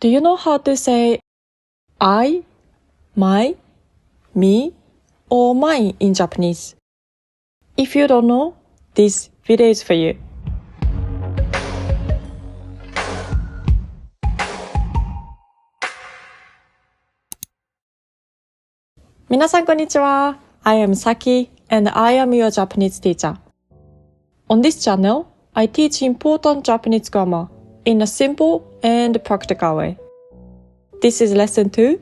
Do you know how to say I, my, me, or mine in Japanese? If you don't know, this video is for you. 皆さんこんにちは。I am Saki and I am your Japanese teacher. On this channel, I teach important Japanese grammar in a simple and practical way. This is lesson 2,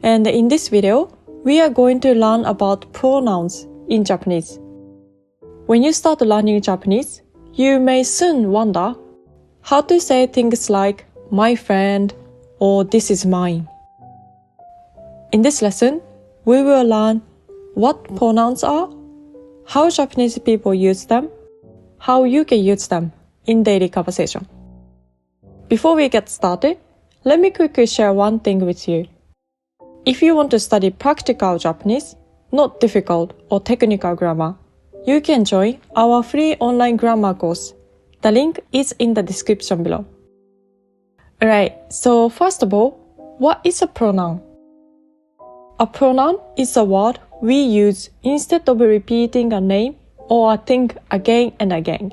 and in this video, we are going to learn about pronouns in Japanese. When you start learning Japanese, you may soon wonder how to say things like my friend or this is mine. In this lesson, we will learn what pronouns are, how Japanese people use them, how you can use them in daily conversation. Before we get started, let me quickly share one thing with you. If you want to study practical Japanese, not difficult or technical grammar, you can join our free online grammar course. The link is in the description below. Alright, so first of all, what is a pronoun? A pronoun is a word we use instead of repeating a name or a thing again and again.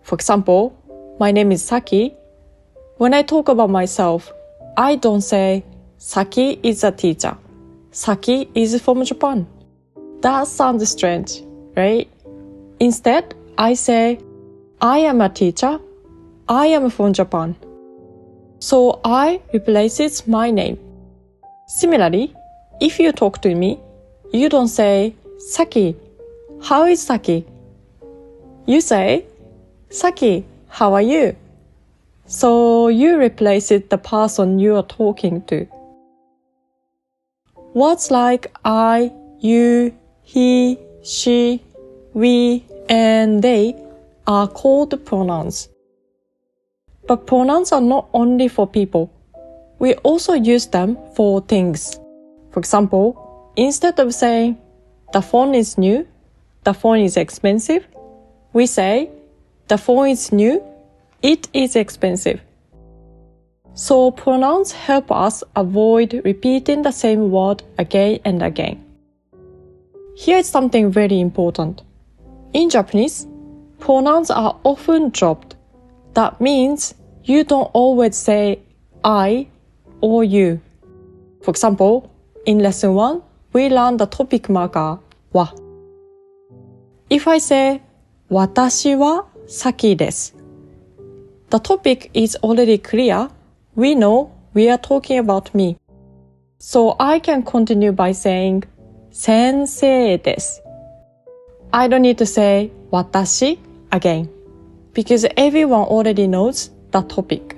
For example, my name is Saki. When I talk about myself, I don't say Saki is a teacher. Saki is from Japan. That sounds strange, right? Instead, I say I am a teacher. I am from Japan. So I replaces my name. Similarly, if you talk to me, you don't say Saki. How is Saki? You say Saki, how are you? So you replace the person you are talking to. Words like I, you, he, she, we, and they are called pronouns. But pronouns are not only for people. We also use them for things. For example, instead of saying the phone is new, the phone is expensive, we say the phone is new, it is expensive. So pronouns help us avoid repeating the same word again and again. Here is something very important. In Japanese, pronouns are often dropped. That means you don't always say I or you. For example, in lesson 1, we learned the topic marker wa. If I say 私はSaki desu, the topic is already clear. We know we are talking about me. So I can continue by saying 先生です. I don't need to say 私 again because everyone already knows the topic.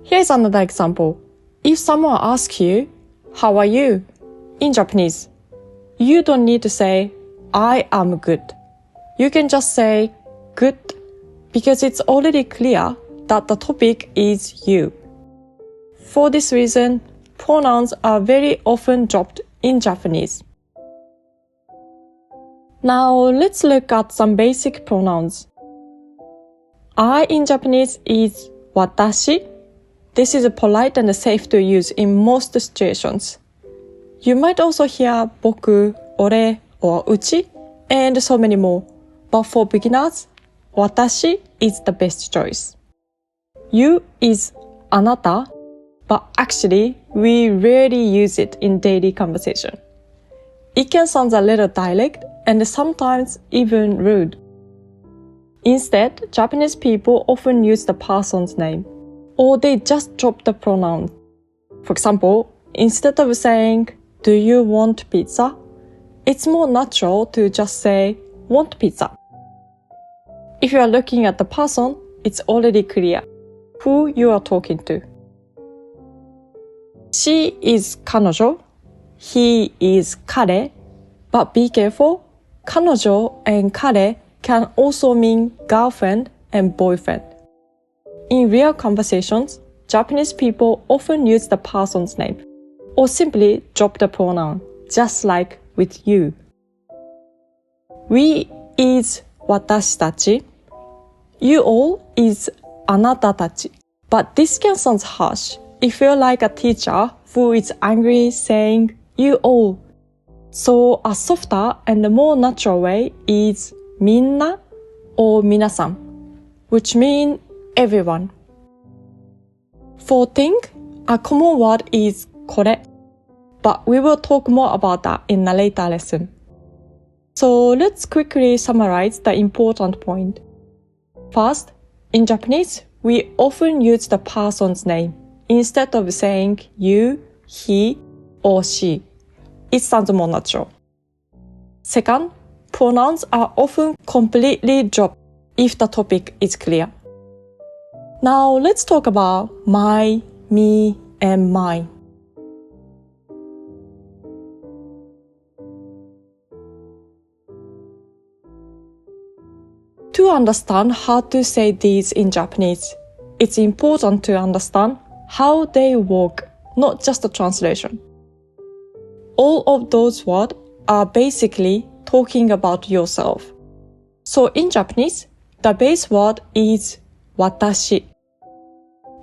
Here's another example. If someone asks you, how are you? In Japanese, you don't need to say, I am good. You can just say, good, because it's already clear that the topic is you. For this reason, pronouns are very often dropped in Japanese. Now, let's look at some basic pronouns. I in Japanese is watashi. This is polite and safe to use in most situations. You might also hear boku, ore, or uchi, and so many more. But for beginners, watashi is the best choice. You is anata, but actually, we rarely use it in daily conversation. It can sound a little dialect and sometimes even rude. Instead, Japanese people often use the person's name, or they just drop the pronoun. For example, instead of saying, do you want pizza? It's more natural to just say, want pizza. If you are looking at the person, it's already clear who you are talking to. She is 彼女, he is 彼, but be careful, 彼女 and 彼 can also mean girlfriend and boyfriend. In real conversations, Japanese people often use the person's name, or simply drop the pronoun, just like with you. We is 私たち, you all is あなたたち. But this can sound harsh if you're like a teacher who is angry saying you all. So a softer and more natural way is みんな or 皆さん, which mean everyone. For think, a common word is これ, but we will talk more about that in a later lesson. So let's quickly summarize the important point. First, in Japanese, we often use the person's name instead of saying you, he, or she. It sounds more natural. Second, pronouns are often completely dropped if the topic is clear. Now let's talk about my, me, and mine. To understand how to say these in Japanese, it's important to understand how they work, not just the translation. All of those words are basically talking about yourself. So in Japanese, the base word is watashi.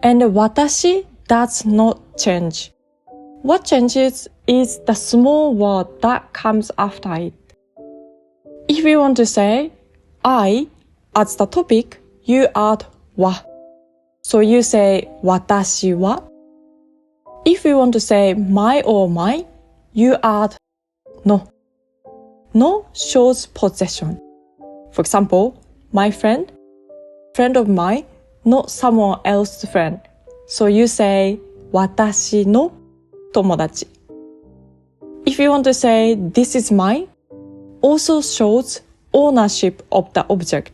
And watashi does not change. What changes is the small word that comes after it. If you want to say I as the topic, you add wa. So you say watashi wa. If you want to say my or mine, you add no. No shows possession. For example, my friend of mine, not someone else's friend. So you say watashi no tomodachi. If you want to say this is mine, also shows ownership of the object.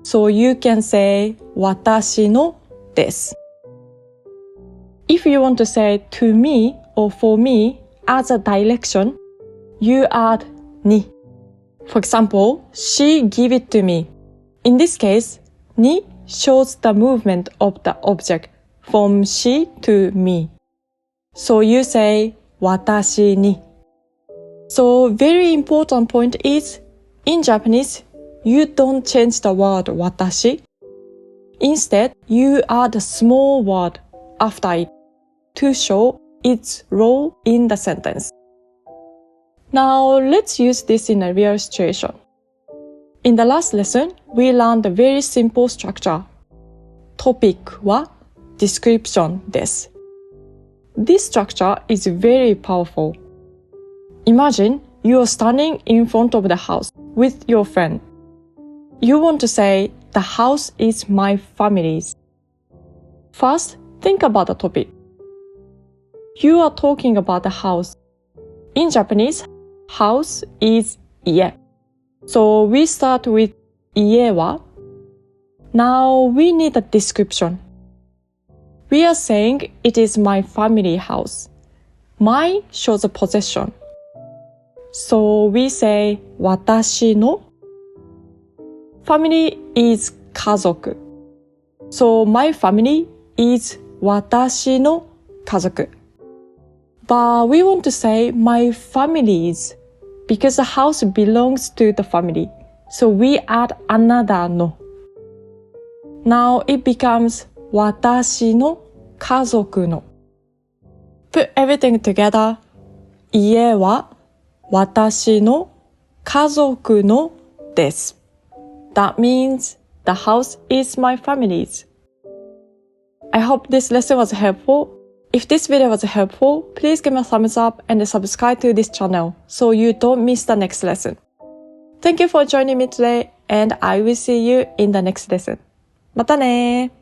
So you can say watashi no desu. If you want to say to me or for me as a direction, you add ni. For example, she gave it to me. In this case, ni shows the movement of the object from she to me. So you say watashi ni. So very important point is, in Japanese, you don't change the word watashi. Instead, you add a small word after it to show its role in the sentence. Now, let's use this in a real situation. In the last lesson, we learned a very simple structure. Topic wa description desu. This structure is very powerful. Imagine you are standing in front of the house with your friend. You want to say, the house is my family's. First, think about the topic. You are talking about the house. In Japanese, house is ie. So we start with ie wa. Now we need a description. We are saying it is my family house. My shows a possession. So we say watashi no. Family is kazoku. So my family is watashi no kazoku. But we want to say my family's because the house belongs to the family. So we add another no. Now it becomes watashi no kazoku no. Put everything together. Ie wa watashi no kazoku no desu. That means the house is my family's. I hope this lesson was helpful. If this video was helpful, please give me a thumbs up and subscribe to this channel so you don't miss the next lesson. Thank you for joining me today, and I will see you in the next lesson. またねー。